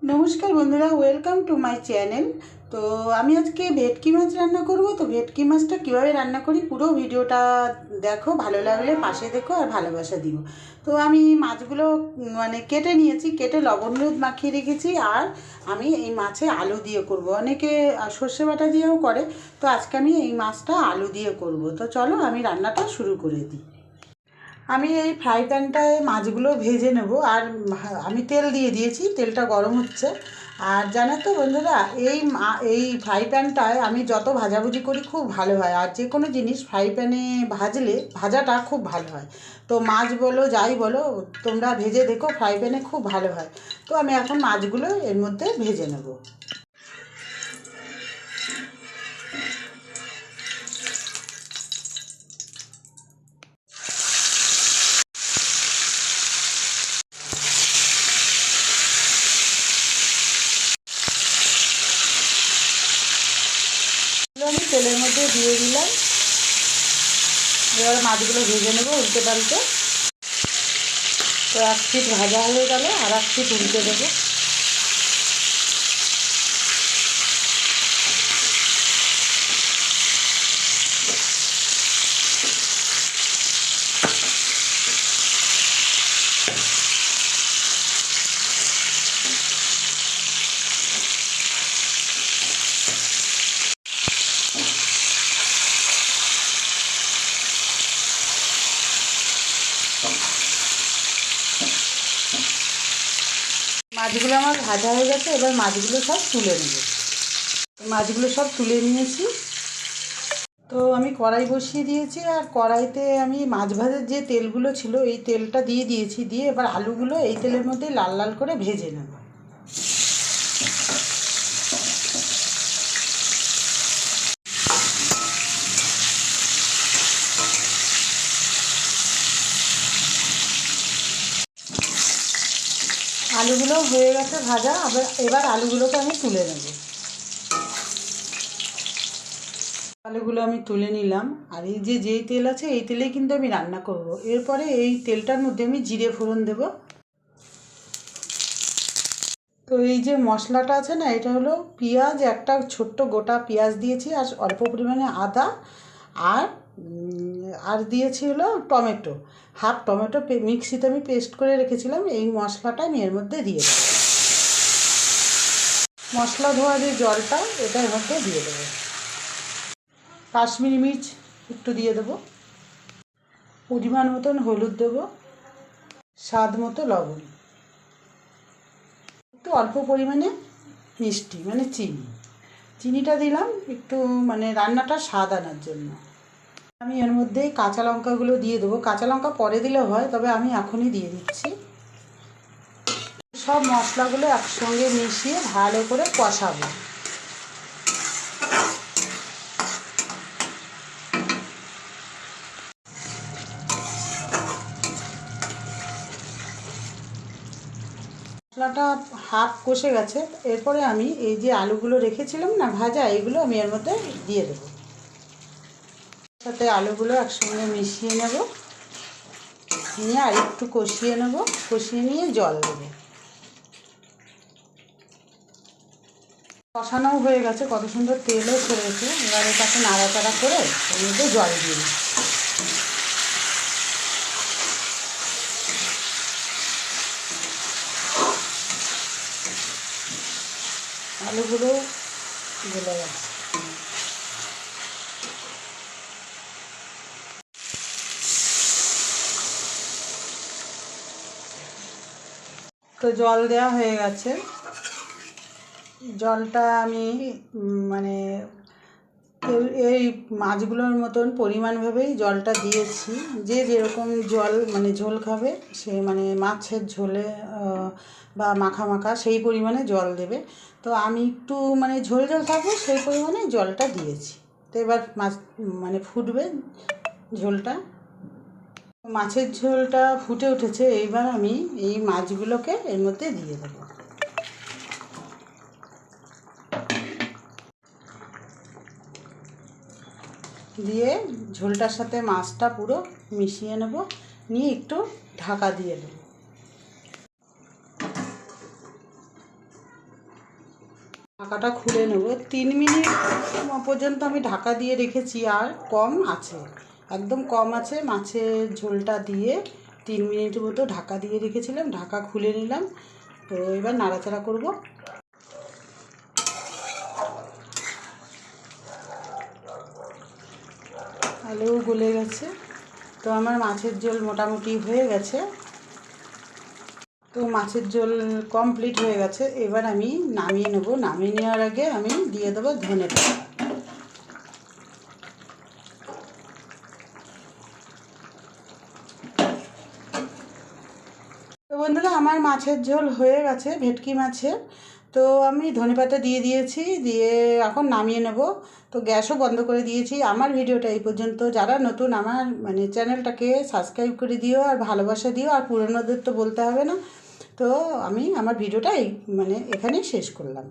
नमस्कार बंधुरा welcome to my channel. तो आमी आज के भेटकी माछ रान्ना करब। तो भेटकी माछटा किभाबे रान्ना करी पुरो भिडियोटा देखो, भालो लागले पाशे देखो और भालोबासा दिओ। तो आमी माछगुलो माने केटे निएछि, केटे लबण हलुद माखिए रेखेछि और आमी एई माछे आलू दिए करब। अनेके सर्षे बाटा दिएও करे, तो आजके आमी एई माछटा आलू दिए करब। तो चलो आमी रान्नाटा शुरू करे दिई। আমি এই ফ্রাই প্যানটায় মাছগুলো ভেজে নেব আর আমি তেল দিয়ে দিয়েছি, তেলটা গরম হচ্ছে। আর জানো তো বন্ধুরা, এই ফ্রাই প্যানটায় আমি যত ভাজাভুজি করি খুব ভালো হয়, আর যে কোনো জিনিস ফ্রাই প্যানে ভাজলে ভাজাটা খুব ভালো হয়। তো মাছ বলো যাই বলো তোমরা ভেজে দেখো, ফ্রাই প্যানে খুব ভালো হয়। তো আমি এখন মাছগুলো এর মধ্যে ভেজে নেব। আমি তেলের মধ্যে দিয়ে দিলাম, এবার মাছগুলো ভেজে নেব উল্টে পাল্টে। তো এক পিঠ ভাজা হয়ে গেল, আর এক পিঠ উল্টে দেবো। মাছগুলো আমার ভাজা হয়ে গেছে, এবার মাছগুলো সব তুলে নেব। মাছগুলো সব তুলে নিয়েছি। তো আমি কড়াই বসিয়ে দিয়েছি, আর কড়াইতে আমি মাছ ভাজার যে তেলগুলো ছিল এই তেলটা দিয়ে দিয়েছি। দিয়ে এবার আলুগুলো এই তেলের মধ্যে লাল লাল করে ভেজে নেব। আলুগুলো হয়ে গেছে ভাজা, এবার আলুগুলোকে আমি তুলে নেব। আলুগুলো আমি তুলে নিলাম, আর এই যেই তেল আছে এই তেলেই কিন্তু আমি রান্না করব। এরপরে এই তেলটার মধ্যে আমি জিরে ফোড়ন দেব। তো এই যে মশলাটা আছে না, এটা হলো পেঁয়াজ, একটা ছোট্ট গোটা পেঁয়াজ দিয়েছি, আর অল্প পরিমাণে আদা, আর আর দিয়েছি হলো টমেটো, হাফ টমেটো মিক্সিতে আমি পেস্ট করে রেখেছিলাম। এই মশলাটা আমি এর মধ্যে দিয়ে দেবো। মশলা ধোয়া যে জলটা এটা এর মধ্যে দিয়ে দেবো। কাশ্মীরি মির্চ একটু দিয়ে দেবো, পরিমাণ মতন হলুদ দেবো, স্বাদ মতো লবণ, একটু অল্প পরিমাণে মিষ্টি মানে চিনিটা দিলাম একটু মানে রান্নাটা স্বাদ আনার জন্য। আমি এর মধ্যে কাঁচা লঙ্কাগুলো দিয়ে দেবো। কাঁচা লঙ্কা পরে দিলেও হয়, তবে আমি এখনই দিয়ে দিচ্ছি। সব মশলাগুলো একসঙ্গে মিশিয়ে ভালো করে কষাবো। মশলাটা হাফ কষে গেছে, এরপরে আমি এই যে আলুগুলো রেখেছিলাম না ভাজা, এইগুলো আমি এর মধ্যে দিয়ে দেবো। সাথে আলুগুলো একসঙ্গে মিশিয়ে নেব, নিয়ে আর একটু কষিয়ে নেব। কষিয়ে নিয়ে জল দেবো। কষানোও হয়ে গেছে, কত সুন্দর তেলও ছেড়েছে। এবার এটাকে নাড়াচাড়া করে এর মধ্যে জল দিয়ে দিই। আলুগুলো গলে গেছে। তো জল দেওয়া হয়ে গেছে। জলটা আমি মানে এই মাছগুলোর মতন পরিমাণভাবেই জলটা দিয়েছি। যে যেরকম জল মানে ঝোল খাবে সে মানে মাছের ঝোলে বা মাখা মাখা সেই পরিমাণে জল দেবে। তো আমি একটু মানে ঝোল ঝোল থাকবে সেই পরিমাণে জলটা দিয়েছি। তো এবার মাছ মানে ফুটবে ঝোলটা। মাছের ঝোলটা ফুটে উঠেছে, এইবার আমি এই মাছগুলোকে এর মধ্যে দিয়ে দেবো। দিয়ে ঝোলটার সাথে মাছটা পুরো মিশিয়ে নেব, নিয়ে একটু ঢাকা দিয়ে দেব। ঢাকাটা খুলে নেব। 3 মিনিট পর্যন্ত আমি ঢাকা দিয়ে রেখেছি, আর কম আছে, একদম কম আছে। মাছের ঝোলটা দিয়ে 3 মিনিটের মতো ঢাকা দিয়ে রেখেছিলাম, ঢাকা খুলে নিলাম। তো এবার নাড়াচাড়া করব। আলু গলে গেছে, তো আমার মাছের ঝোল মোটামুটি হয়ে গেছে। তো মাছের ঝোল কমপ্লিট হয়ে গেছে, এবার আমি নামিয়ে নেব। নামিয়ে নেওয়ার আগে আমি দিয়ে দেবো ধনে পাতা। তো বন্ধুরা, আমার মাছের ঝোল হয়ে গেছে, ভেটকি মাছের। তো আমি ধনেপাতা দিয়ে দিয়েছি, দিয়ে এখন নামিয়ে নেব। তো গ্যাসও বন্ধ করে দিয়েছি। আমার ভিডিওটা এই পর্যন্ত। যারা নতুন, আমার চ্যানেলটাকে সাবস্ক্রাইব করে দিও আর ভালোবাসা দিও, আর পুরনোদের তো বলতে হবে না। তো আমি আমার ভিডিওটা এখানেই শেষ করলাম।